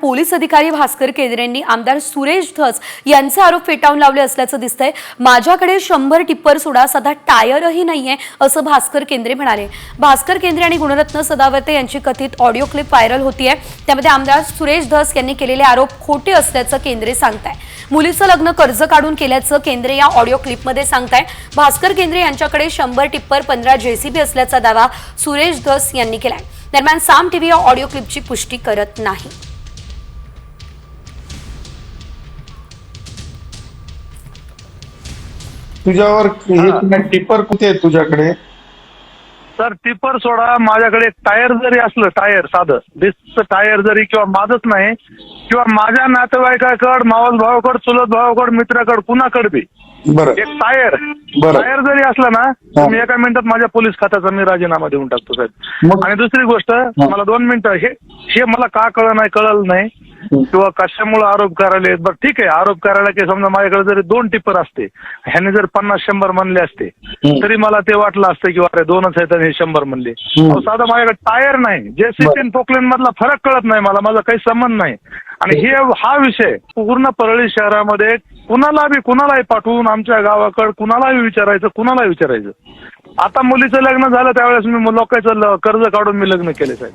Police अधिकारी भास्कर केंद्रेंनी आमदार सुरेश धस यांचे आरोप फेटाळून लावले असल्याचं दिसतंय। माझ्याकडे 100 टिप्पर सोडा साधा टायरही नाहीये असं भास्कर केंद्रे म्हणाले। भास्कर केंद्रे आणि गुणरत्न सदावर्ते यांची कथित ऑडिओ क्लिप व्हायरल होतीये। त्यामध्ये आमदार सुरेश धस यांनी केलेले आरोप खोटे असल्याचं केंद्रे सांगताय। मुलीचं लग्न कर्ज काढून केल्याचं केंद्रे या ऑडिओ क्लिपमध्ये सांगताय। भास्कर केंद्रे यांच्याकडे 100 टिप्पर 15 जेसीबी असल्याचा दावा सुरेश धस यांनी केलाय। दरम्यान साम टीव्ही या ऑडिओ क्लिपची पुष्टी करत नाही। तुझ्यावर टिप्पर कुठे आहे तुझ्याकडे? सर टिप्पर सोडा, माझ्याकडे टायर जरी असलं, टायर साधं डिस्कचं टायर जरी किंवा माझंच नाही किंवा माझ्या नातेवाईकाकडे, मावस भावाकडे, चुलत भावाकडे, मित्राकडे, कुणाकडे बी बरं एक टायर जरी असला ना तर मी एका मिनिटात माझ्या पोलीस खात्याचा मी राजीनामा देऊन टाकतो साहेब। आणि दुसरी गोष्ट, मला 2 मिनिटं, हे मला का कळलं नाही किंवा कशामुळे आरोप करायला, बरं ठीक आहे, आरोप करायला की समजा माझ्याकडे जरी 2 टिप्पर असते, ह्याने जर 50-100 म्हणले असते तरी मला ते वाटलं असतं की अरे 2च आहेत आणि हे 100 म्हणले। साधा माझ्याकडे टायर नाही, जेसीबी आणि पोकलेन मधला फरक कळत नाही मला, माझा काही संबंध नाही। आणि हा विषय पूर्ण परळी शहरामध्ये कुणालाही पाठवून आमच्या गावाकडे कुणालाही विचारायचं। आता मुलीचं लग्न झालं त्यावेळेस मी लोकांचं कर्ज काढून मी लग्न केले साहेब।